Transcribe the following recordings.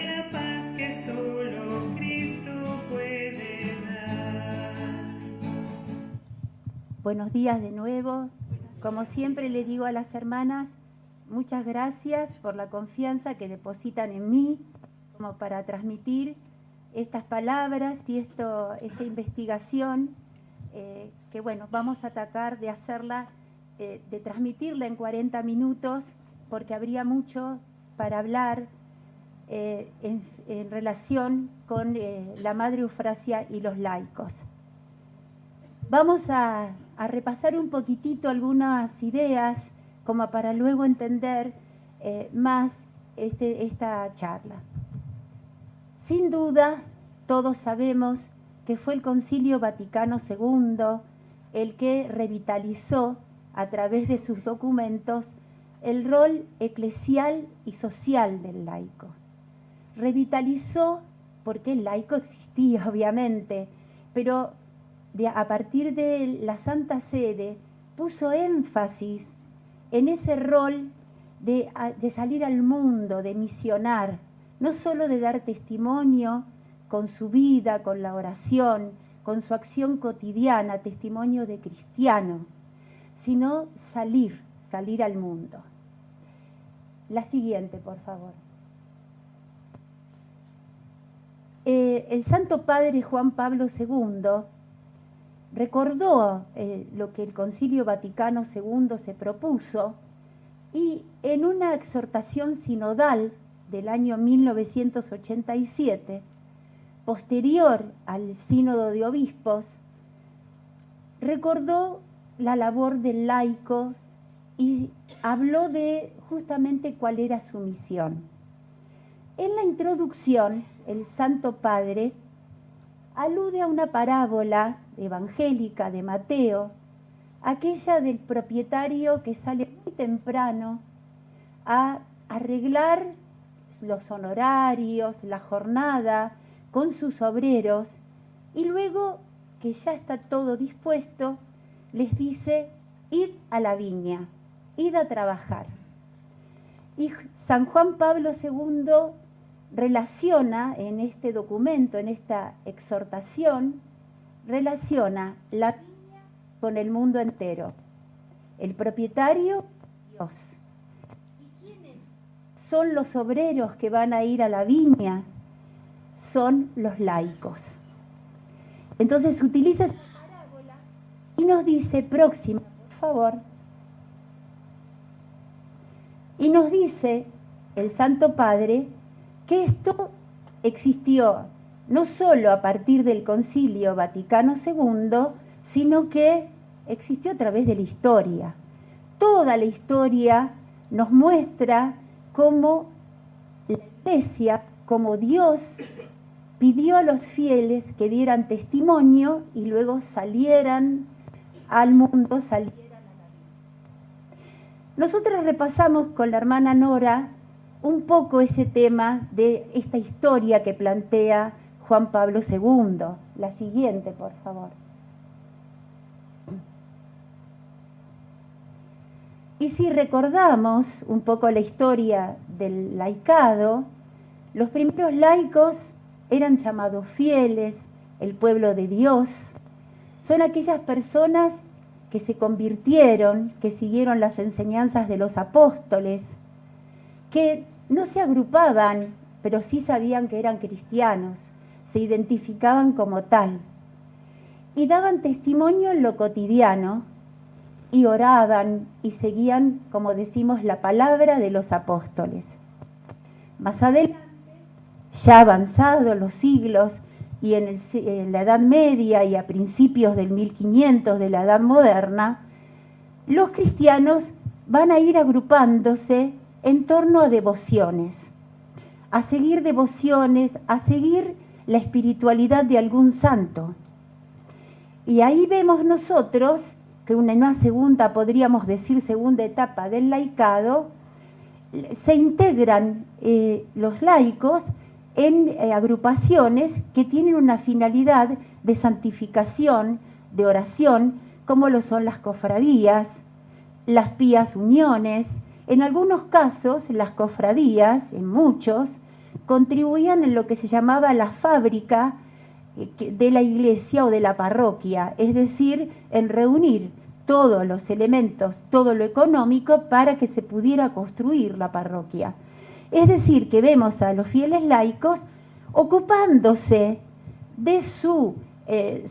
de la paz que solo Cristo puede dar. Buenos días de nuevo. Como siempre le digo a las hermanas, muchas gracias por la confianza que depositan en mí como para transmitir estas palabras y esta investigación que bueno, vamos a tratar de hacerla, de transmitirla en 40 minutos porque habría mucho para hablar en relación con la Madre Eufrasia y los laicos. Vamos a repasar un poquitito algunas ideas como para luego entender más esta charla. Sin duda, todos sabemos que fue el Concilio Vaticano II el que revitalizó a través de sus documentos el rol eclesial y social del laico. Revitalizó porque el laico existía, obviamente, pero a partir de la Santa Sede puso énfasis en ese rol de salir al mundo, de misionar, no solo de dar testimonio con su vida, con la oración, con su acción cotidiana, testimonio de cristiano, sino salir al mundo. La siguiente, por favor. El Santo Padre Juan Pablo II recordó lo que el Concilio Vaticano II se propuso y en una exhortación sinodal del año 1987, posterior al Sínodo de Obispos, recordó la labor del laico y habló de justamente cuál era su misión. En la introducción, el Santo Padre alude a una parábola evangélica de Mateo, aquella del propietario que sale muy temprano a arreglar los honorarios, la jornada con sus obreros y luego que ya está todo dispuesto, les dice: id a la viña, id a trabajar. Y San Juan Pablo II relaciona en este documento, en esta exhortación, relaciona la viña con el mundo entero. El propietario, Dios. ¿Y quiénes son los obreros que van a ir a la viña? Son los laicos. Entonces utiliza esa parábola y nos dice, próxima, por favor. Y nos dice el Santo Padre que esto existió no solo a partir del Concilio Vaticano II, sino que existió a través de la historia. Toda la historia nos muestra cómo la Iglesia, como Dios, pidió a los fieles que dieran testimonio y luego salieran al mundo, salieran a la vida. Nosotros repasamos con la hermana Nora un poco ese tema de esta historia que plantea Juan Pablo II. La siguiente, por favor. Y si recordamos un poco la historia del laicado, los primeros laicos eran llamados fieles, el pueblo de Dios. Son aquellas personas que se convirtieron, que siguieron las enseñanzas de los apóstoles, que no se agrupaban, pero sí sabían que eran cristianos, se identificaban como tal, y daban testimonio en lo cotidiano, y oraban y seguían, como decimos, la palabra de los apóstoles. Más adelante, ya avanzados los siglos, y en la Edad Media y a principios del 1500 de la Edad Moderna, los cristianos van a ir agrupándose en torno a devociones, a seguir la espiritualidad de algún santo. Y ahí vemos nosotros que en una segunda, podríamos decir, segunda etapa del laicado, se integran los laicos en agrupaciones que tienen una finalidad de santificación, de oración, como lo son las cofradías, las pías uniones. En algunos casos, las cofradías, en muchos, contribuían en lo que se llamaba la fábrica de la iglesia o de la parroquia, es decir, en reunir todos los elementos, todo lo económico para que se pudiera construir la parroquia. Es decir, que vemos a los fieles laicos ocupándose de su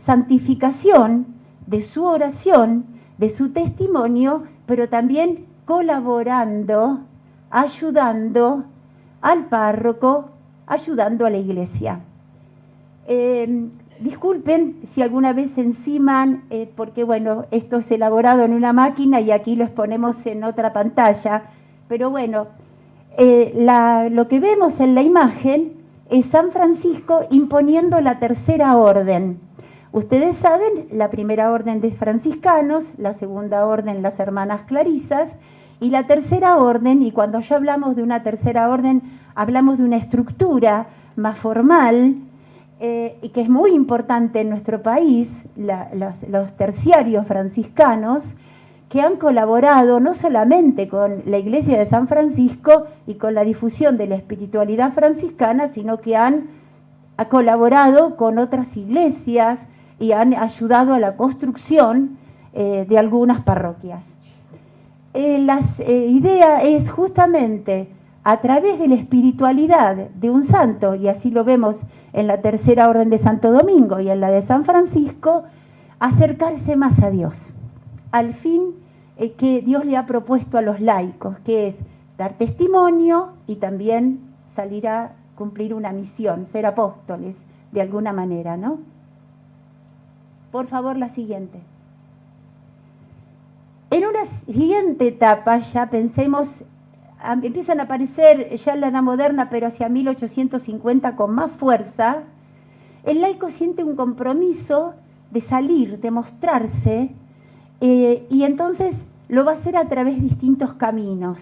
santificación, de su oración, de su testimonio, pero también colaborando, ayudando al párroco, ayudando a la iglesia. Disculpen si alguna vez se enciman, porque bueno, esto es elaborado en una máquina y aquí lo exponemos en otra pantalla, pero bueno, lo que vemos en la imagen es San Francisco imponiendo la tercera orden. Ustedes saben, la primera orden de franciscanos, la segunda orden las hermanas clarisas, y la tercera orden, y cuando ya hablamos de una tercera orden, hablamos de una estructura más formal, y que es muy importante en nuestro país, los terciarios franciscanos, que han colaborado no solamente con la Iglesia de San Francisco y con la difusión de la espiritualidad franciscana, sino que ha colaborado con otras iglesias y han ayudado a la construcción de algunas parroquias. La idea es justamente a través de la espiritualidad de un santo, y así lo vemos en la tercera orden de Santo Domingo y en la de San Francisco, acercarse más a Dios, al fin que Dios le ha propuesto a los laicos, que es dar testimonio y también salir a cumplir una misión, ser apóstoles de alguna manera, ¿no? Por favor, la siguiente. En una siguiente etapa, ya pensemos, empiezan a aparecer ya en la Edad Moderna, pero hacia 1850 con más fuerza, el laico siente un compromiso de salir, de mostrarse, y entonces lo va a hacer a través de distintos caminos.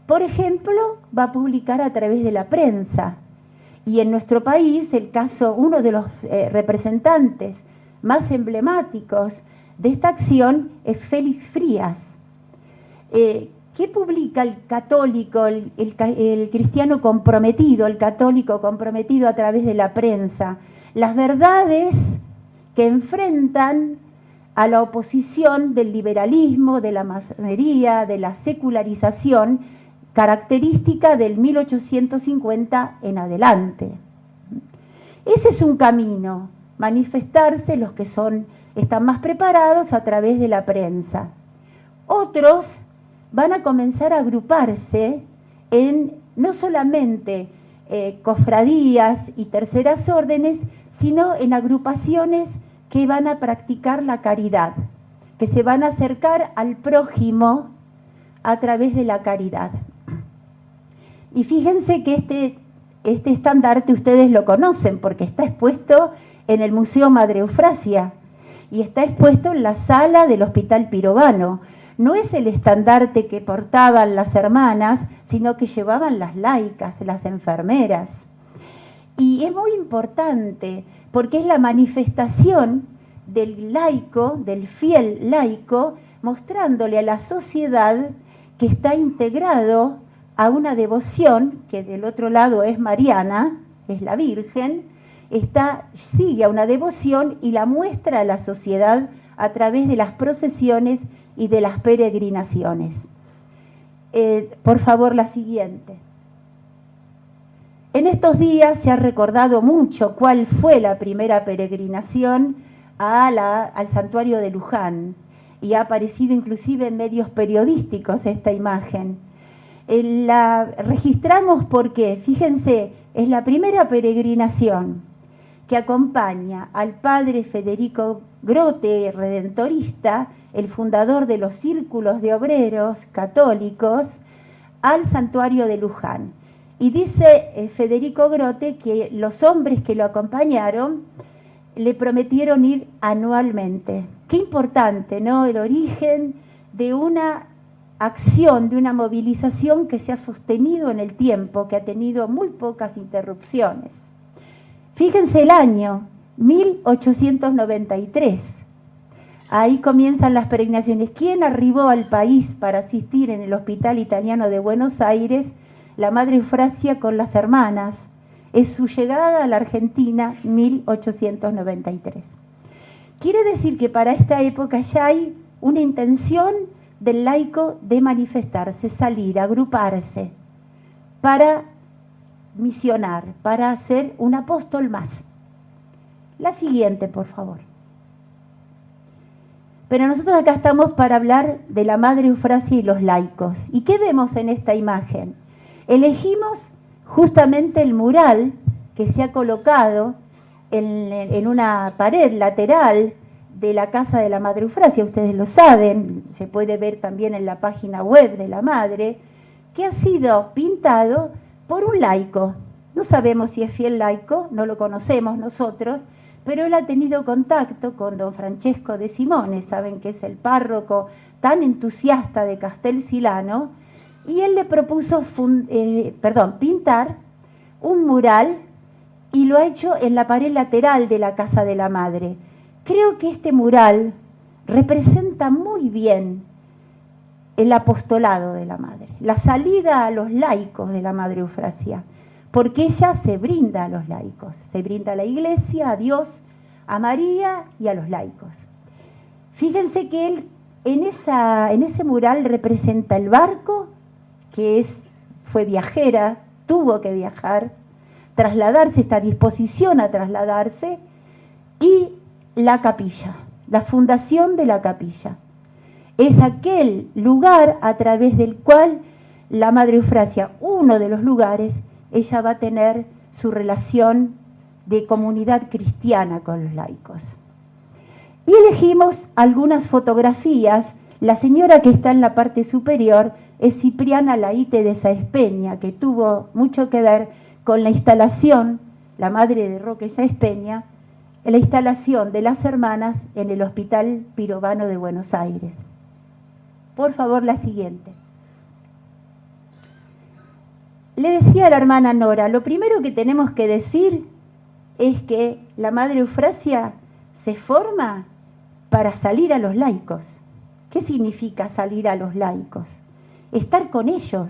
Por ejemplo, va a publicar a través de la prensa. Y en nuestro país, uno de los representantes más emblemáticos de esta acción es Félix Frías. ¿Qué publica el católico, el cristiano comprometido, el católico comprometido a través de la prensa? Las verdades que enfrentan a la oposición del liberalismo, de la masonería, de la secularización, característica del 1850 en adelante. Ese es un camino, manifestarse los que están más preparados a través de la prensa. Otros van a comenzar a agruparse en no solamente cofradías y terceras órdenes, sino en agrupaciones que van a practicar la caridad, que se van a acercar al prójimo a través de la caridad. Y fíjense que este estandarte ustedes lo conocen porque está expuesto en el Museo Madre Eufrasia y está expuesto en la sala del Hospital Pirovano. No es el estandarte que portaban las hermanas, sino que llevaban las laicas, las enfermeras. Y es muy importante porque es la manifestación del laico, del fiel laico, mostrándole a la sociedad que está integrado a una devoción, que del otro lado es mariana, es la Virgen, sigue a una devoción y la muestra a la sociedad a través de las procesiones y de las peregrinaciones. Por favor, la siguiente. En estos días se ha recordado mucho cuál fue la primera peregrinación al santuario de Luján, y ha aparecido inclusive en medios periodísticos esta imagen. La registramos porque, fíjense, es la primera peregrinación que acompaña al padre Federico Grote, redentorista, el fundador de los círculos de obreros católicos, al santuario de Luján. Y dice Federico Grote que los hombres que lo acompañaron le prometieron ir anualmente. Qué importante, ¿no? El origen de una acción, de una movilización que se ha sostenido en el tiempo, que ha tenido muy pocas interrupciones. Fíjense el año, 1893. Ahí comienzan las peregrinaciones. ¿Quién arribó al país para asistir en el Hospital Italiano de Buenos Aires la Madre Eufrasia con las hermanas. Es su llegada a la Argentina 1893. Quiere decir que para esta época ya hay una intención del laico de manifestarse, salir, agruparse, para misionar, para ser un apóstol más. La siguiente, por favor. Pero nosotros acá estamos para hablar de la Madre Eufrasia y los laicos. ¿Y qué vemos en esta imagen? Elegimos justamente el mural que se ha colocado en una pared lateral de la casa de la Madre Eufrasia, ustedes lo saben, se puede ver también en la página web de la Madre, que ha sido pintado por un laico. No sabemos si es fiel laico, no lo conocemos nosotros, pero él ha tenido contacto con don Francesco de Simone, saben que es el párroco tan entusiasta de Castelcilano, y él le propuso pintar un mural y lo ha hecho en la pared lateral de la casa de la Madre. Creo que este mural representa muy bien el apostolado de la Madre, la salida a los laicos de la Madre Eufrasia, porque ella se brinda a los laicos, se brinda a la Iglesia, a Dios, a María y a los laicos. Fíjense que él en ese mural representa el barco, que fue viajera, tuvo que viajar, trasladarse, está a disposición a trasladarse, y la capilla, la fundación de la capilla. Es aquel lugar a través del cual la Madre Eufrasia, uno de los lugares, ella va a tener su relación de comunidad cristiana con los laicos. Y elegimos algunas fotografías. La señora que está en la parte superior es Cipriana Laite de Saespeña, que tuvo mucho que ver con la instalación, la madre de Roque Saespeña, en la instalación de las hermanas en el Hospital Pirovano de Buenos Aires. Por favor, la siguiente. Le decía a la hermana Nora, lo primero que tenemos que decir es que la Madre Eufrasia se forma para salir a los laicos. ¿Qué significa salir a los laicos? Estar con ellos.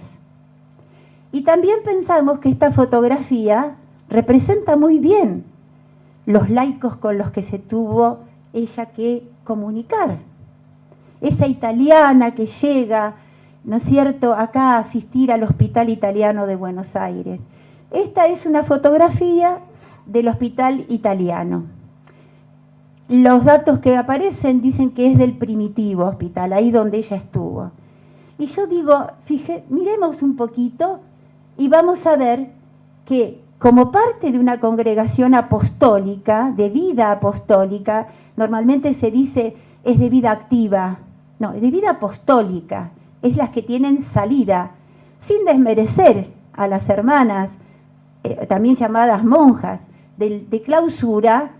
Y también pensamos que esta fotografía representa muy bien los laicos con los que se tuvo ella que comunicar. Esa italiana que llega, ¿no es cierto?, acá a asistir al Hospital Italiano de Buenos Aires. Esta es una fotografía del Hospital Italiano. Los datos que aparecen dicen que es del primitivo hospital, ahí donde ella estuvo. Y yo digo, miremos un poquito y vamos a ver que como parte de una congregación apostólica, de vida apostólica, normalmente se dice es de vida activa, no, es de vida apostólica, es las que tienen salida, sin desmerecer a las hermanas, también llamadas monjas, de clausura.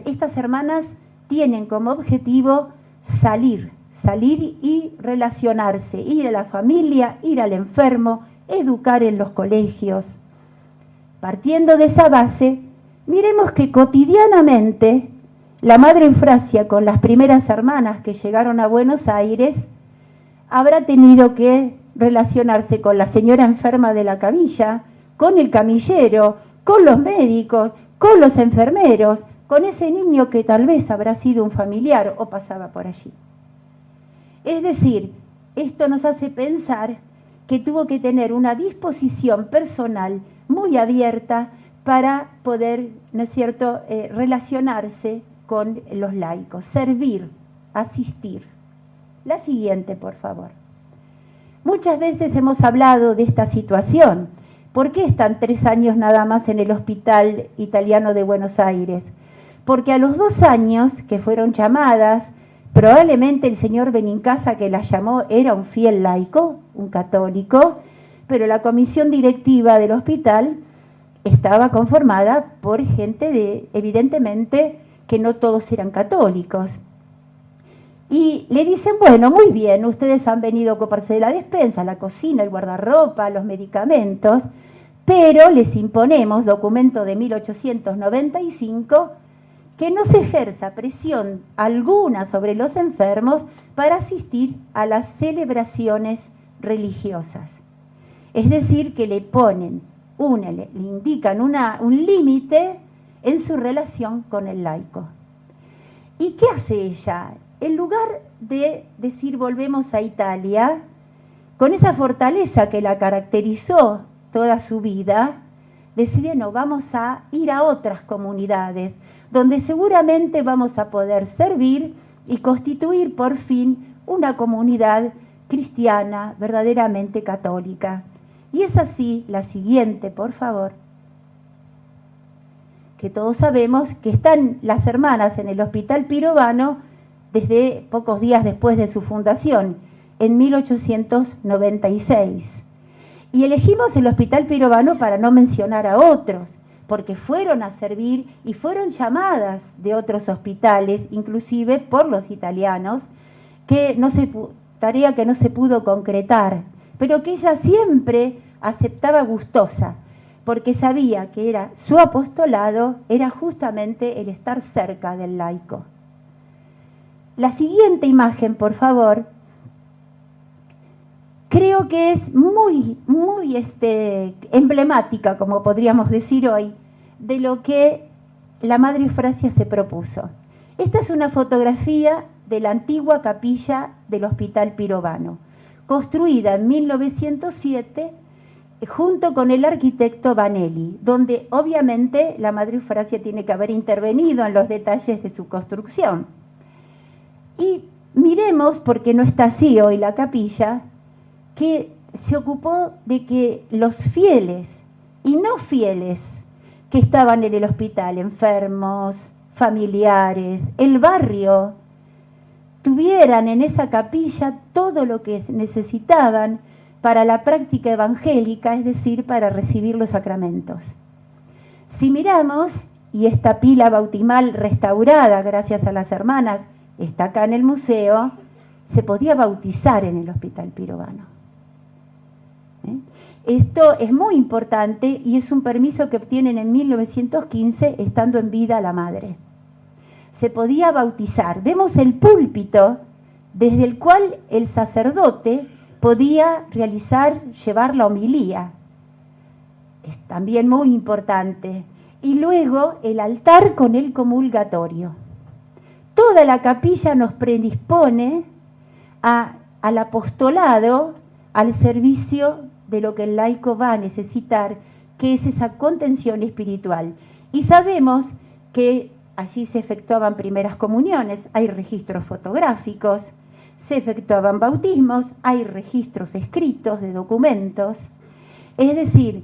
Estas hermanas tienen como objetivo salir y relacionarse, ir a la familia, ir al enfermo, educar en los colegios. Partiendo de esa base, miremos que cotidianamente la Madre Eufrasia, con las primeras hermanas que llegaron a Buenos Aires, habrá tenido que relacionarse con la señora enferma de la camilla, con el camillero, con los médicos, con los enfermeros, con ese niño que tal vez habrá sido un familiar o pasaba por allí. Es decir, esto nos hace pensar que tuvo que tener una disposición personal muy abierta para poder, ¿no es cierto?, relacionarse con los laicos, servir, asistir. La siguiente, por favor. Muchas veces hemos hablado de esta situación. ¿Por qué están 3 años nada más en el Hospital Italiano de Buenos Aires? Porque a los 2 años que fueron llamadas, probablemente el señor Benincasa que las llamó era un fiel laico, un católico, pero la comisión directiva del hospital estaba conformada por gente evidentemente, que no todos eran católicos. Y le dicen, bueno, muy bien, ustedes han venido a ocuparse de la despensa, la cocina, el guardarropa, los medicamentos, pero les imponemos, documento de 1895, que no se ejerza presión alguna sobre los enfermos para asistir a las celebraciones religiosas. Es decir, que le ponen, le indican un límite en su relación con el laico. ¿Y qué hace ella? En lugar de decir volvemos a Italia, con esa fortaleza que la caracterizó toda su vida, decide no, vamos a ir a otras comunidades, donde seguramente vamos a poder servir y constituir por fin una comunidad cristiana verdaderamente católica. Y es así, la siguiente, por favor, que todos sabemos que están las hermanas en el Hospital Pirovano desde pocos días después de su fundación, en 1896. Y elegimos el Hospital Pirovano para no mencionar a otros, porque fueron a servir y fueron llamadas de otros hospitales, inclusive por los italianos, tarea que no se pudo concretar, pero que ella siempre aceptaba gustosa, porque sabía que su apostolado era justamente el estar cerca del laico. La siguiente imagen, por favor, creo que es muy emblemática, como podríamos decir hoy, de lo que la Madre Eufrasia se propuso. Esta es una fotografía de la antigua capilla del Hospital Pirovano, construida en 1907 junto con el arquitecto Vanelli, donde obviamente la Madre Eufrasia tiene que haber intervenido en los detalles de su construcción. Y miremos, porque no está así hoy la capilla, que se ocupó de que los fieles y no fieles que estaban en el hospital, enfermos, familiares, el barrio, tuvieran en esa capilla todo lo que necesitaban para la práctica evangélica, es decir, para recibir los sacramentos. Si miramos, y esta pila bautismal restaurada gracias a las hermanas, está acá en el museo, se podía bautizar en el Hospital Pirovano. Esto es muy importante y es un permiso que obtienen en 1915 estando en vida la madre. Se podía bautizar. Vemos el púlpito desde el cual el sacerdote podía llevar la homilía. Es también muy importante. Y luego el altar con el comulgatorio. Toda la capilla nos predispone al apostolado, al servicio de lo que el laico va a necesitar, que es esa contención espiritual. Y sabemos que allí se efectuaban primeras comuniones, hay registros fotográficos, se efectuaban bautismos, hay registros escritos de documentos. Es decir,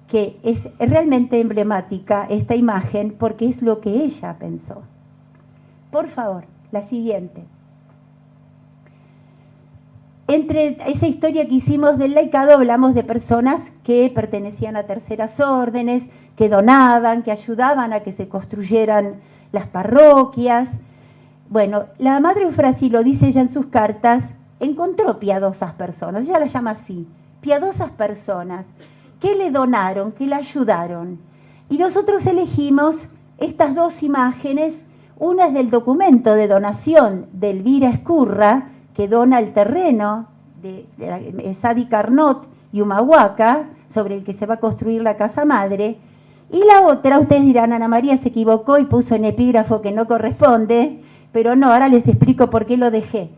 que es realmente emblemática esta imagen porque es lo que ella pensó. Por favor, la siguiente. Entre esa historia que hicimos del laicado hablamos de personas que pertenecían a terceras órdenes, que donaban, que ayudaban a que se construyeran las parroquias. Bueno, la Madre Eufrasia, lo dice ella en sus cartas, encontró piadosas personas, ella las llama así, piadosas personas, que le donaron, que la ayudaron. Y nosotros elegimos estas dos imágenes, una es del documento de donación de Elvira Escurra, que dona el terreno de Sadi Carnot y Humahuaca, sobre el que se va a construir la casa madre, y la otra, ustedes dirán, Ana María se equivocó y puso en epígrafo que no corresponde, pero no, ahora les explico por qué lo dejé.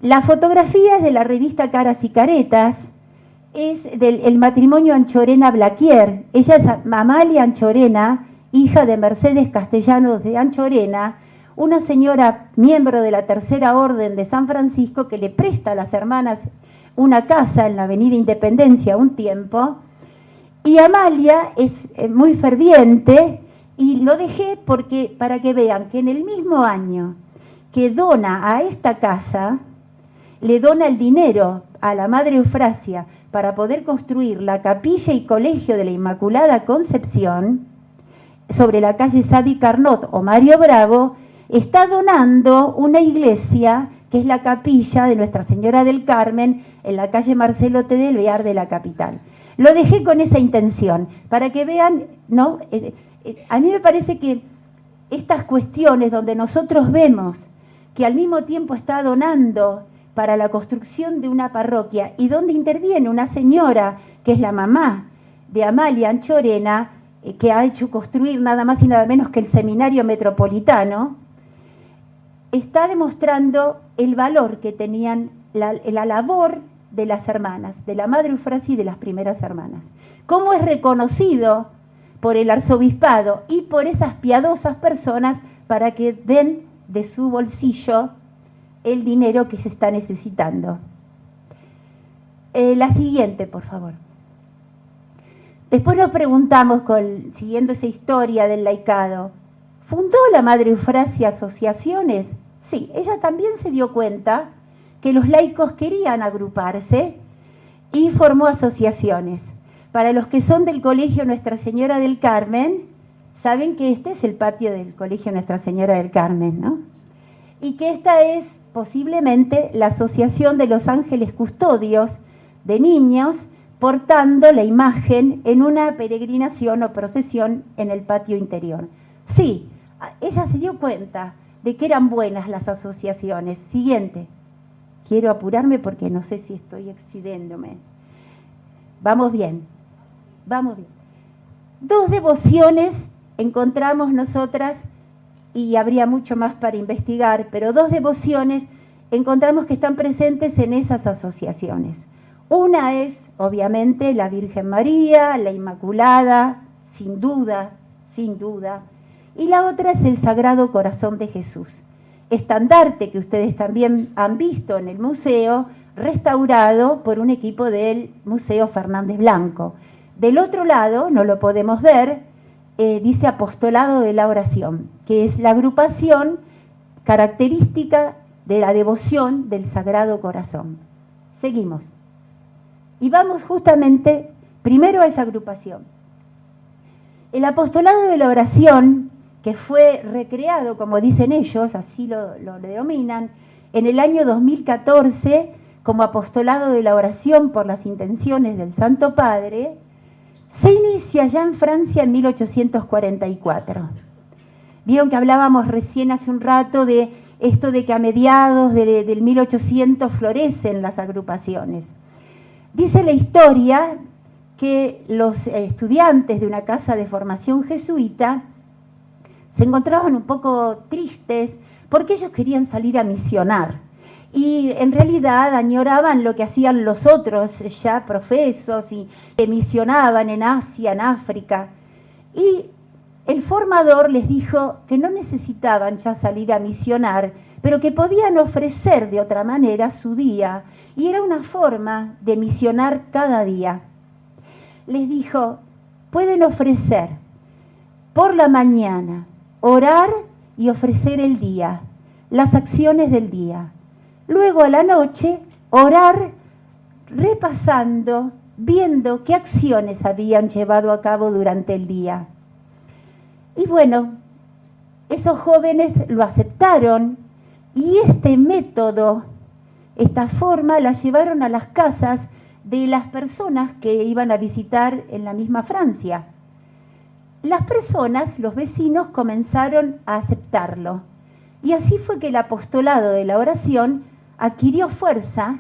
La fotografía es de la revista Caras y Caretas, es del matrimonio Anchorena-Blaquier. Ella es Amalia Anchorena, hija de Mercedes Castellanos de Anchorena, una señora miembro de la Tercera Orden de San Francisco que le presta a las hermanas una casa en la Avenida Independencia un tiempo. Y Amalia es muy ferviente y lo dejé para que vean que en el mismo año que dona a esta casa, le dona el dinero a la Madre Eufrasia para poder construir la capilla y colegio de la Inmaculada Concepción sobre la calle Sadi Carnot o Mario Bravo, está donando una iglesia que es la capilla de Nuestra Señora del Carmen en la calle Marcelo T. del Bear de la capital. Lo dejé con esa intención, para que vean, ¿no? A mí me parece que estas cuestiones donde nosotros vemos que al mismo tiempo está donando para la construcción de una parroquia y donde interviene una señora que es la mamá de Amalia Anchorena, que ha hecho construir nada más y nada menos que el Seminario Metropolitano, está demostrando el valor que tenían la labor de las hermanas, de la Madre Eufrasia y de las primeras hermanas. Cómo es reconocido por el arzobispado y por esas piadosas personas para que den de su bolsillo el dinero que se está necesitando. La siguiente, por favor. Después nos preguntamos, siguiendo esa historia del laicado, ¿fundó la Madre Eufrasia asociaciones? Sí, ella también se dio cuenta que los laicos querían agruparse y formó asociaciones. Para los que son del Colegio Nuestra Señora del Carmen, saben que este es el patio del Colegio Nuestra Señora del Carmen, ¿no? Y que esta es posiblemente la Asociación de los Ángeles Custodios de Niños, portando la imagen en una peregrinación o procesión en el patio interior. Sí, ella se dio cuenta de que eran buenas las asociaciones. Siguiente. Quiero apurarme porque no sé si estoy excediéndome. Vamos bien, vamos bien. 2 devociones encontramos nosotras, y habría mucho más para investigar, pero 2 devociones encontramos que están presentes en esas asociaciones. Una es, obviamente, la Virgen María, la Inmaculada, sin duda, y la otra es el Sagrado Corazón de Jesús, estandarte que ustedes también han visto en el museo, restaurado por un equipo del Museo Fernández Blanco. Del otro lado, no lo podemos ver, dice Apostolado de la Oración, que es la agrupación característica de la devoción del Sagrado Corazón. Seguimos. Y vamos justamente primero a esa agrupación. El Apostolado de la Oración, que fue recreado, como dicen ellos, así lo denominan, en el año 2014 como Apostolado de la Oración por las intenciones del Santo Padre, se inicia ya en Francia en 1844. Vieron que hablábamos recién hace un rato de esto de que a mediados del 1800 florecen las agrupaciones. Dice la historia que los estudiantes de una casa de formación jesuita se encontraban un poco tristes porque ellos querían salir a misionar y en realidad añoraban lo que hacían los otros ya profesos y que misionaban en Asia, en África. Y el formador les dijo que no necesitaban ya salir a misionar, pero que podían ofrecer de otra manera su día, y era una forma de misionar cada día. Les dijo, pueden ofrecer por la mañana, orar y ofrecer el día, las acciones del día. Luego a la noche, orar repasando, viendo qué acciones habían llevado a cabo durante el día. Y bueno, esos jóvenes lo aceptaron y este método, esta forma, la llevaron a las casas de las personas que iban a visitar en la misma Francia. Las personas, los vecinos, comenzaron a aceptarlo. Y así fue que el apostolado de la oración adquirió fuerza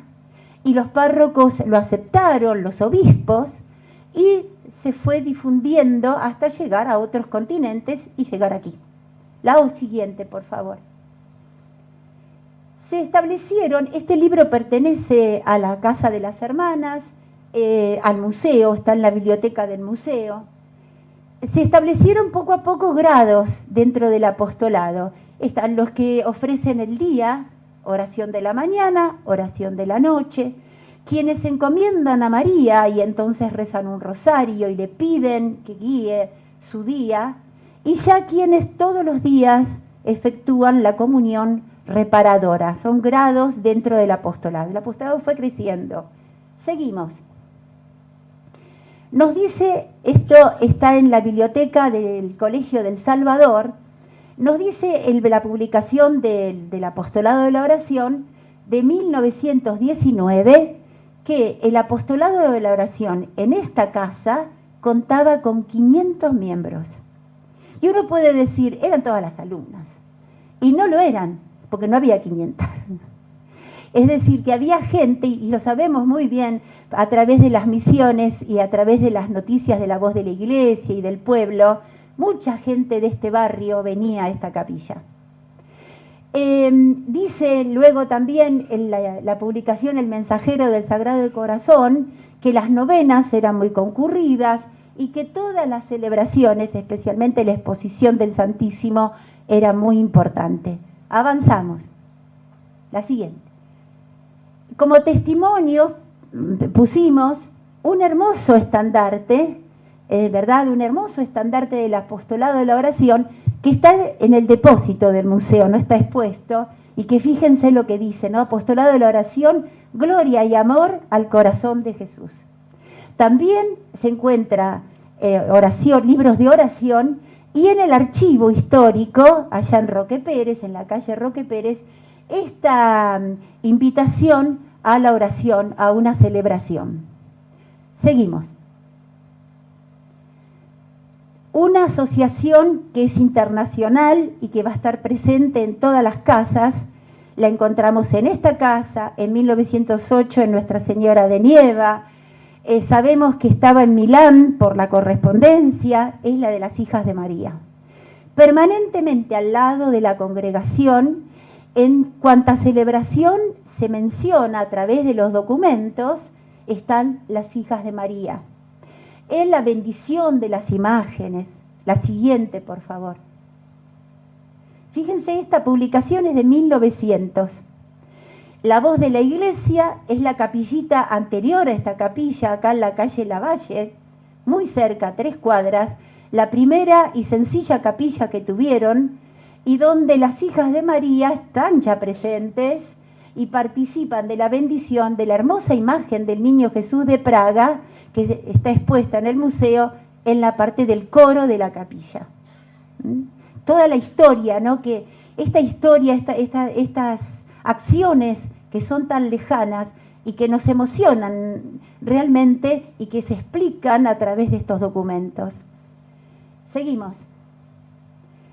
y los párrocos lo aceptaron, los obispos, y se fue difundiendo hasta llegar a otros continentes y llegar aquí. La siguiente, por favor. Se establecieron, este libro pertenece a la Casa de las Hermanas, al museo, está en la biblioteca del museo. Se establecieron poco a poco grados dentro del apostolado. Están los que ofrecen el día, oración de la mañana, oración de la noche, quienes se encomiendan a María y entonces rezan un rosario y le piden que guíe su día, y ya quienes todos los días efectúan la comunión reparadora. Son grados dentro del apostolado. El apostolado fue creciendo. Seguimos. Nos dice, esto está en la biblioteca del Colegio del Salvador, nos dice la publicación del Apostolado de la Oración de 1919 que el Apostolado de la Oración en esta casa contaba con 500 miembros. Y uno puede decir, eran todas las alumnas. Y no lo eran, porque no había 500. Es decir, que había gente, y lo sabemos muy bien a través de las misiones y a través de las noticias de la voz de la iglesia y del pueblo, mucha gente de este barrio venía a esta capilla. Dice luego también en la publicación El Mensajero del Sagrado Corazón que las novenas eran muy concurridas y que todas las celebraciones, especialmente la exposición del Santísimo, era muy importante. Avanzamos. La siguiente. Como testimonio pusimos un hermoso estandarte, ¿verdad? Un hermoso estandarte del apostolado de la oración que está en el depósito del museo, no está expuesto, y que fíjense lo que dice, ¿no? Apostolado de la oración, gloria y amor al corazón de Jesús. También se encuentra libros de oración, y en el archivo histórico, allá en Roque Pérez, en la calle Roque Pérez, esta invitación a la oración, a una celebración. Seguimos. Una asociación que es internacional y que va a estar presente en todas las casas, la encontramos en esta casa, en 1908 en Nuestra Señora de Nieva, sabemos que estaba en Milán por la correspondencia, es la de las Hijas de María. Permanentemente al lado de la congregación, en cuanta celebración se menciona a través de los documentos, están las Hijas de María. En la bendición de las imágenes, la siguiente, por favor. Fíjense, esta publicación es de 1900. La Voz de la Iglesia es la capillita anterior a esta capilla, acá en la calle Lavalle, muy cerca, 3 cuadras, la primera y sencilla capilla que tuvieron, y donde las Hijas de María están ya presentes y participan de la bendición de la hermosa imagen del Niño Jesús de Praga, que está expuesta en el museo en la parte del coro de la capilla. Toda la historia, ¿no? Que esta historia, estas acciones que son tan lejanas y que nos emocionan realmente y que se explican a través de estos documentos. Seguimos.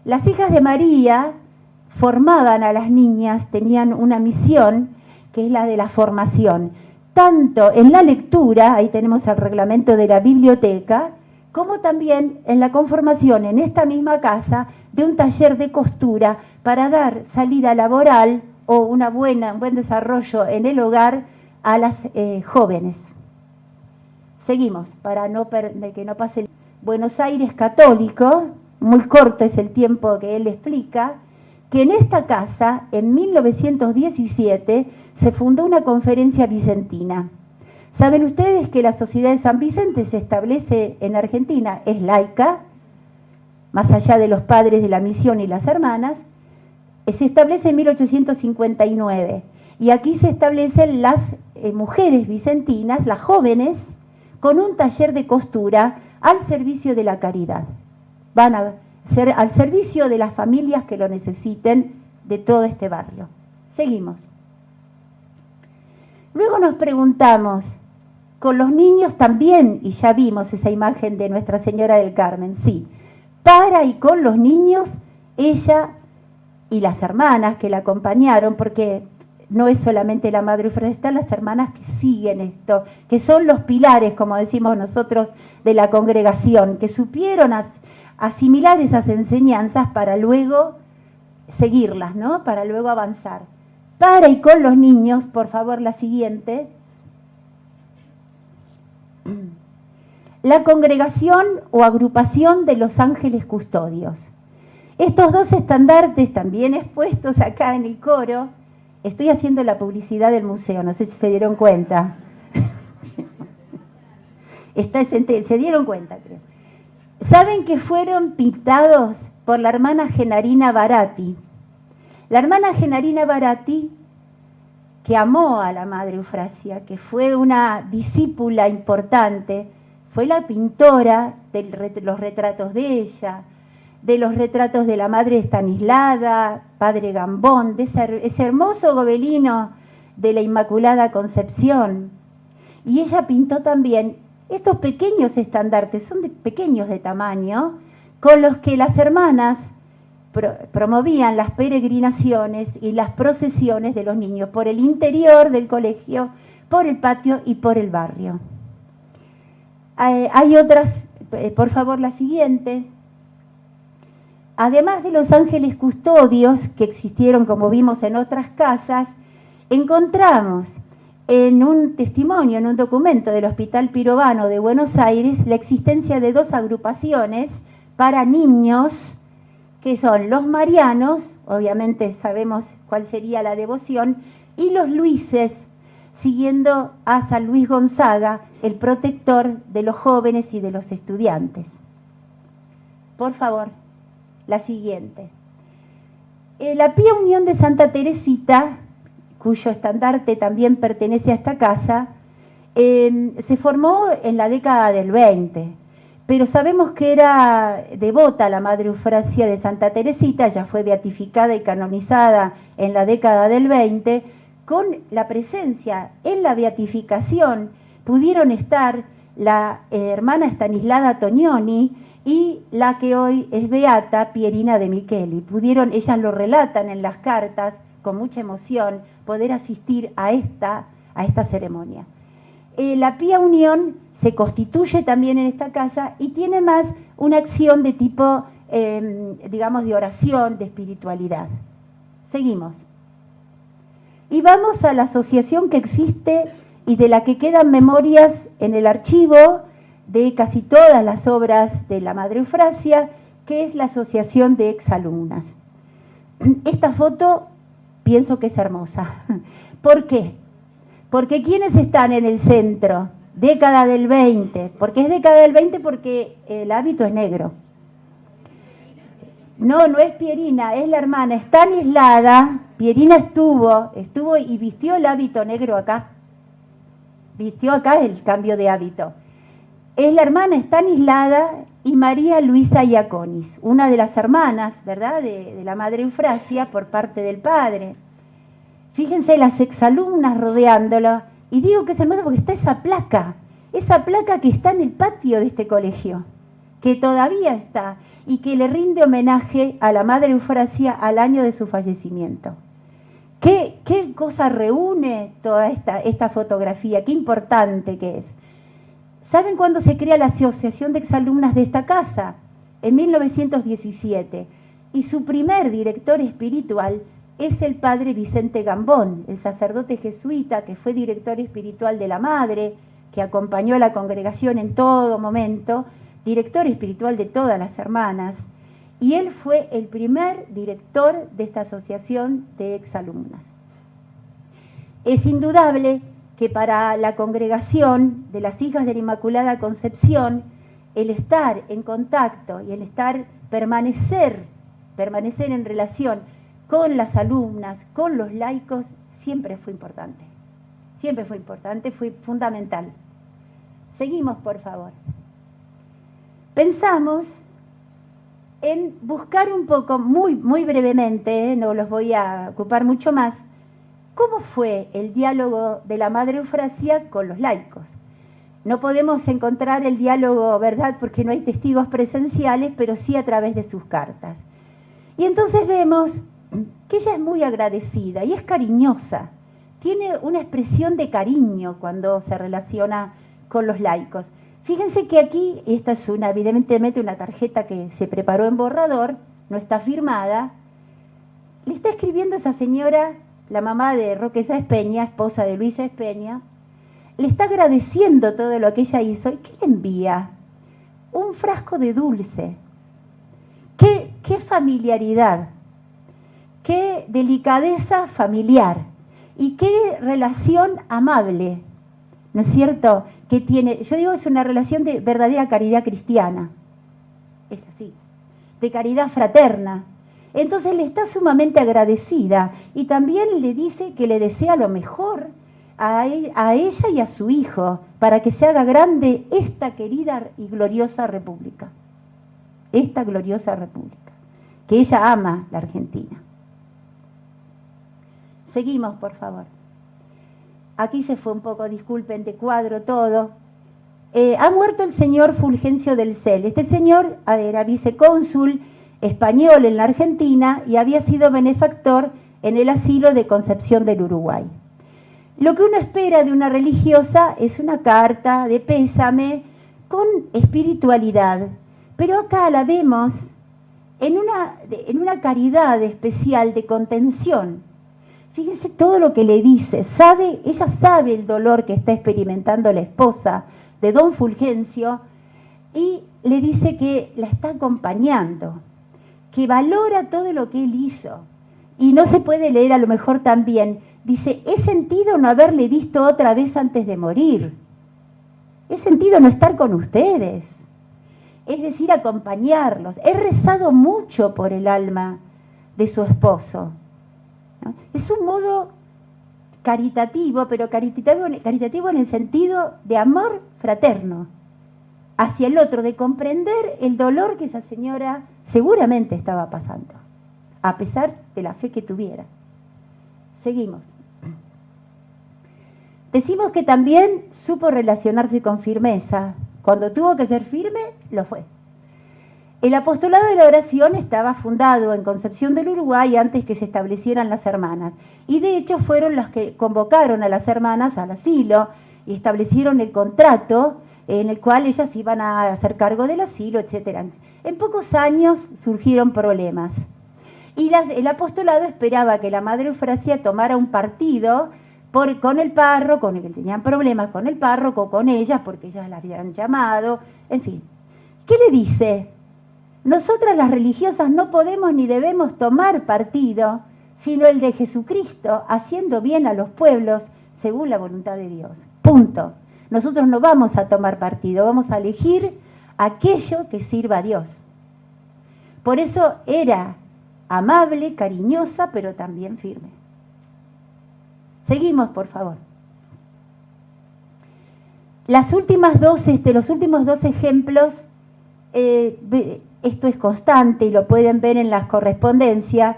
Las Hijas de María formaban a las niñas, tenían una misión que es la de la formación, tanto en la lectura, ahí tenemos el reglamento de la biblioteca, como también en la conformación en esta misma casa de un taller de costura para dar salida laboral o un buen desarrollo en el hogar a las jóvenes. Seguimos, para que no pase. Buenos Aires católico, muy corto es el tiempo que él explica, que en esta casa, en 1917, se fundó una conferencia vicentina. ¿Saben ustedes que la Sociedad de San Vicente se establece en Argentina? Es laica, más allá de los padres de la misión y las hermanas, se establece en 1859. Y aquí se establecen las mujeres vicentinas, las jóvenes, con un taller de costura al servicio de la caridad. Van a ser al servicio de las familias que lo necesiten de todo este barrio. Seguimos. Luego nos preguntamos, con los niños también, y ya vimos esa imagen de Nuestra Señora del Carmen, sí, para y con los niños, ella y las hermanas que la acompañaron, porque no es solamente la Madre Eufrasia, están las hermanas que siguen esto, que son los pilares, como decimos nosotros, de la congregación, que supieron asimilar esas enseñanzas para luego seguirlas, ¿no? Para luego avanzar. Para y con los niños, por favor, la siguiente. La congregación o agrupación de los ángeles custodios. Estos dos estandartes también expuestos acá en el coro. Estoy haciendo la publicidad del museo, no sé si se dieron cuenta. Se dieron cuenta, creo. ¿Saben que fueron pintados por la hermana Genarina Baratti? La hermana Genarina Baratti, que amó a la Madre Eufrasia, que fue una discípula importante, fue la pintora de los retratos de ella, de los retratos de la Madre Estanislada, Padre Gambón, de ese hermoso gobelino de la Inmaculada Concepción. Y ella pintó también estos pequeños estandartes, son pequeños de tamaño, con los que las hermanas promovían las peregrinaciones y las procesiones de los niños por el interior del colegio, por el patio y por el barrio. Hay otras, por favor, la siguiente. Además de los ángeles custodios que existieron, como vimos en otras casas, encontramos en un testimonio, en un documento del Hospital Pirovano de Buenos Aires, la existencia de 2 agrupaciones para niños, que son los marianos, obviamente sabemos cuál sería la devoción, y los luises, siguiendo a San Luis Gonzaga, el protector de los jóvenes y de los estudiantes. Por favor, la siguiente. La Pía Unión de Santa Teresita, cuyo estandarte también pertenece a esta casa, se formó en la década del 20, pero sabemos que era devota la Madre Eufrasia de Santa Teresita, ya fue beatificada y canonizada en la década del 20, con la presencia en la beatificación pudieron estar la hermana Stanislada Tognoni y la que hoy es beata, Pierina de Micheli. Ellas lo relatan en las cartas con mucha emoción, poder asistir a esta ceremonia. La Pía Unión se constituye también en esta casa y tiene más una acción de tipo, digamos, de oración, de espiritualidad. Seguimos. Y vamos a la asociación que existe y de la que quedan memorias en el archivo de casi todas las obras de la Madre Eufrasia, que es la Asociación de Exalumnas. Esta foto pienso que es hermosa. ¿Por qué? Porque ¿quiénes están en el centro? Década del 20. ¿Por qué es década del 20? Porque el hábito es negro. No, no es Pierina, es la hermana Stanislada. Pierina estuvo y vistió el hábito negro acá. Vistió acá el cambio de hábito. Es la hermana Stanislada y María Luisa Iaconis, una de las hermanas, ¿verdad?, de la Madre Eufrasia por parte del padre. Fíjense las exalumnas rodeándola. Y digo que es hermosa porque está esa placa que está en el patio de este colegio, que todavía está y que le rinde homenaje a la Madre Eufrasia al año de su fallecimiento. ¿Qué cosa reúne toda esta fotografía? Qué importante que es. ¿Saben cuándo se crea la Asociación de Exalumnas de esta casa? En 1917. Y su primer director espiritual es el padre Vicente Gambón, el sacerdote jesuita que fue director espiritual de la Madre, que acompañó a la congregación en todo momento, director espiritual de todas las hermanas, y él fue el primer director de esta asociación de exalumnas. Es indudable que para la congregación de las Hijas de la Inmaculada Concepción, el estar en contacto y el permanecer en relación con las alumnas, con los laicos, siempre fue importante. Siempre fue importante, fue fundamental. Seguimos, por favor. Pensamos en buscar un poco, muy brevemente, no los voy a ocupar mucho más, cómo fue el diálogo de la Madre Eufrasia con los laicos. No podemos encontrar el diálogo, ¿verdad?, porque no hay testigos presenciales, pero sí a través de sus cartas. Y entonces vemos que ella es muy agradecida y es cariñosa. Tiene una expresión de cariño cuando se relaciona con los laicos. Fíjense que aquí, esta es evidentemente una tarjeta que se preparó en borrador, no está firmada. Le está escribiendo esa señora, la mamá de Roque Sáez Peña, esposa de Luisa Sáez Peña, le está agradeciendo todo lo que ella hizo. ¿Y qué le envía? Un frasco de dulce. ¡Qué familiaridad! ¡Qué delicadeza familiar! Y qué relación amable, ¿no es cierto?, que tiene. Yo digo, es una relación de verdadera caridad cristiana. Es así, de caridad fraterna. Entonces le está sumamente agradecida y también le dice que le desea lo mejor a ella y a su hijo para que se haga grande esta querida y gloriosa república. Esta gloriosa república, que ella ama, la Argentina. Seguimos, por favor. Aquí se fue un poco, disculpen, de cuadro todo. Ha muerto el señor Fulgencio del Cel. Este señor era vicecónsul español en la Argentina y había sido benefactor en el asilo de Concepción del Uruguay. Lo que uno espera de una religiosa es una carta de pésame con espiritualidad, pero acá la vemos en una caridad especial de contención. Fíjense todo lo que le dice, ella sabe el dolor que está experimentando la esposa de don Fulgencio y le dice que la está acompañando, que valora todo lo que él hizo. Y no se puede leer a lo mejor también. Dice, he sentido no haberle visto otra vez antes de morir. He sentido no estar con ustedes. Es decir, acompañarlos. He rezado mucho por el alma de su esposo, ¿no? Es un modo caritativo, pero caritativo en el sentido de amor fraterno hacia el otro, de comprender el dolor que esa señora seguramente estaba pasando, a pesar de la fe que tuviera. Seguimos. Decimos que también supo relacionarse con firmeza. Cuando tuvo que ser firme, lo fue. El apostolado de la oración estaba fundado en Concepción del Uruguay antes que se establecieran las hermanas. Y de hecho fueron los que convocaron a las hermanas al asilo y establecieron el contrato en el cual ellas iban a hacer cargo del asilo, etc. En pocos años surgieron problemas. Y el apostolado esperaba que la Madre Eufrasia tomara un partido con el párroco, con el que tenían problemas con el párroco, con ellas, porque ellas la habían llamado, en fin. ¿Qué le dice? Nosotras las religiosas no podemos ni debemos tomar partido, sino el de Jesucristo, haciendo bien a los pueblos según la voluntad de Dios. Punto. Nosotros no vamos a tomar partido, vamos a elegir aquello que sirva a Dios. Por eso era amable, cariñosa, pero también firme. Seguimos, por favor. Los últimos dos ejemplos, esto es constante y lo pueden ver en las correspondencias,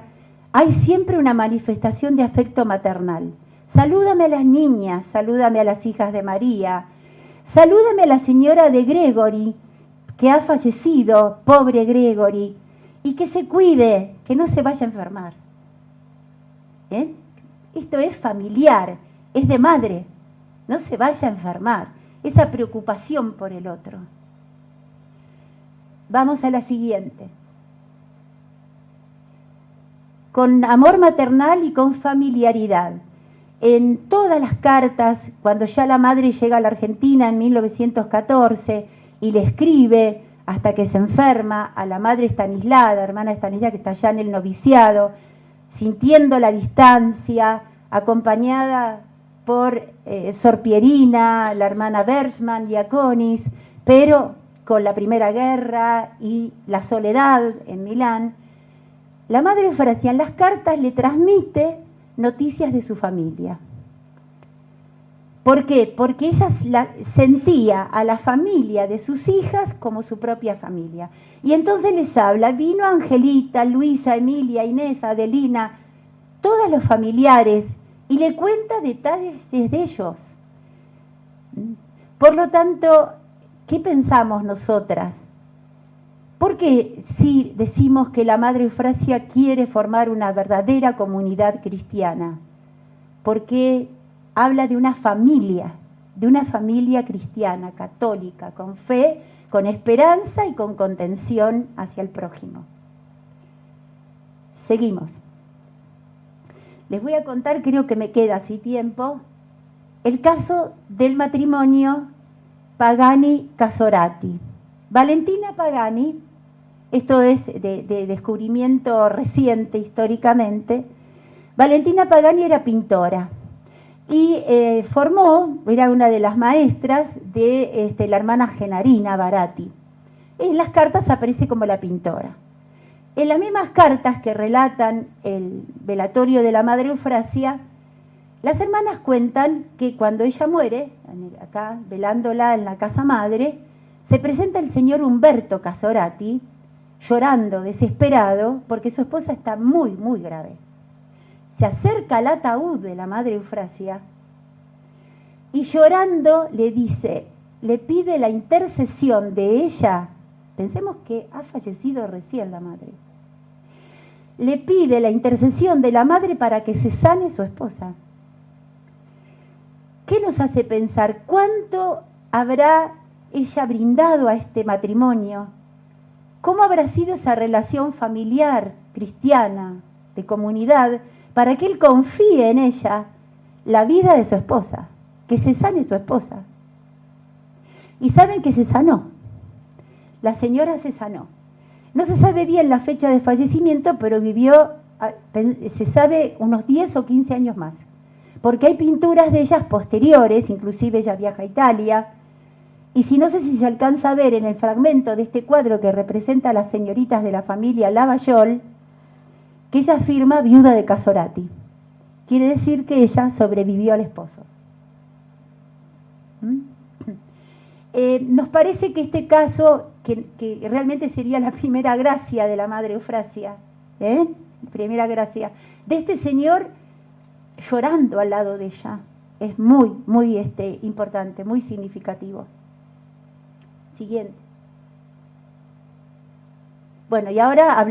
hay siempre una manifestación de afecto maternal. Salúdame a las niñas, salúdame a las hijas de María, salúdame a la señora de Gregory, que ha fallecido, pobre Gregory, y que se cuide, que no se vaya a enfermar. ¿Eh? Esto es familiar, es de madre, no se vaya a enfermar, esa preocupación por el otro. Vamos a la siguiente. Con amor maternal y con familiaridad. En todas las cartas, cuando ya la madre llega a la Argentina en 1914 y le escribe hasta que se enferma a la madre Estanislada, hermana Estanislada, que está ya en el noviciado, sintiendo la distancia, acompañada por Sor Pierina, la hermana Bergman, Diaconis, pero con la Primera Guerra y la soledad en Milán, la Madre Eufrasia en las cartas le transmite noticias de su familia. ¿Por qué? Porque ella sentía a la familia de sus hijas como su propia familia. Y entonces les habla, vino Angelita, Luisa, Emilia, Inés, Adelina, todos los familiares, y le cuenta detalles de ellos. Por lo tanto, ¿qué pensamos nosotras? Porque si decimos que la Madre Eufrasia quiere formar una verdadera comunidad cristiana, porque habla de una familia cristiana, católica, con fe, con esperanza y con contención hacia el prójimo. Seguimos. Les voy a contar, creo que me queda así tiempo, el caso del matrimonio Pagani-Casorati. Valentina Pagani, esto es de descubrimiento reciente históricamente, Valentina Pagani era pintora y era una de las maestras de la hermana Genarina Barati. En las cartas aparece como la pintora. En las mismas cartas que relatan el velatorio de la Madre Eufrasia, las hermanas cuentan que cuando ella muere, acá velándola en la casa madre, se presenta el señor Humberto Casorati, llorando, desesperado, porque su esposa está muy, muy grave. Se acerca al ataúd de la Madre Eufrasia y llorando le pide la intercesión de ella. Pensemos que ha fallecido recién la madre. le pide la intercesión de la madre para que se sane su esposa. ¿Qué nos hace pensar? ¿Cuánto habrá ella brindado a este matrimonio? ¿Cómo habrá sido esa relación familiar, cristiana, de comunidad, para que él confíe en ella la vida de su esposa, que se sane su esposa? Y saben que se sanó. La señora se sanó. No se sabe bien la fecha de fallecimiento, pero vivió, se sabe, unos 10 o 15 años más. Porque hay pinturas de ellas posteriores, inclusive ella viaja a Italia, y si no sé si se alcanza a ver en el fragmento de este cuadro que representa a las señoritas de la familia Lavallol, que ella firma viuda de Casorati. Quiere decir que ella sobrevivió al esposo. Nos parece que este caso, que realmente sería la primera gracia de la Madre Eufrasia, primera gracia, de este señor llorando al lado de ella, es muy, muy importante, muy significativo. Siguiente. Bueno, y ahora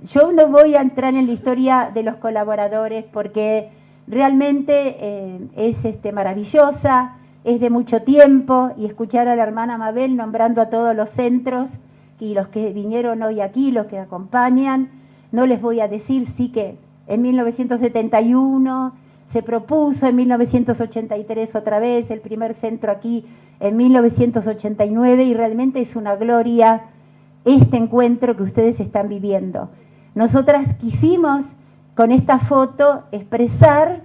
yo no voy a entrar en la historia de los colaboradores porque realmente es maravillosa, es de mucho tiempo, y escuchar a la hermana Mabel nombrando a todos los centros y los que vinieron hoy aquí, los que acompañan, no les voy a decir, sí que en 1971 se propuso, en 1983 otra vez, el primer centro aquí en 1989, y realmente es una gloria este encuentro que ustedes están viviendo. Nosotras quisimos con esta foto expresar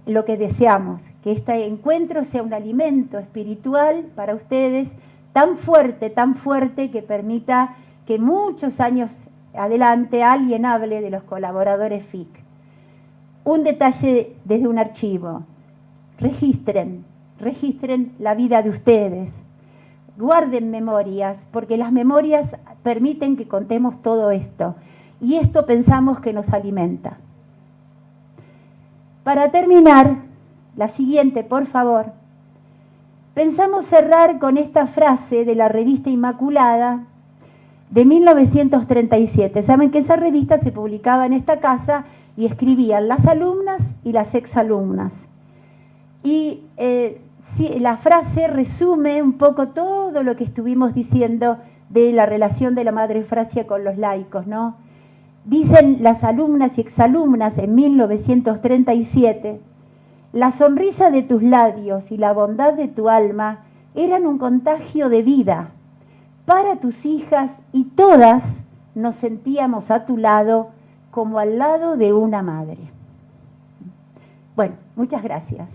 lo que deseamos, que este encuentro sea un alimento espiritual para ustedes tan fuerte que permita que muchos años adelante alguien hable de los colaboradores FIC. Un detalle desde un archivo: registren la vida de ustedes, guarden memorias, porque las memorias permiten que contemos todo esto, y esto pensamos que nos alimenta. Para terminar, la siguiente, por favor. Pensamos cerrar con esta frase de la revista Inmaculada de 1937. Saben que esa revista se publicaba en esta casa y escribían las alumnas y las exalumnas. Y la frase resume un poco todo lo que estuvimos diciendo de la relación de la Madre Eufrasia con los laicos, ¿no? Dicen las alumnas y exalumnas en 1937: la sonrisa de tus labios y la bondad de tu alma eran un contagio de vida para tus hijas, y todas nos sentíamos a tu lado como al lado de una madre. Bueno, muchas gracias.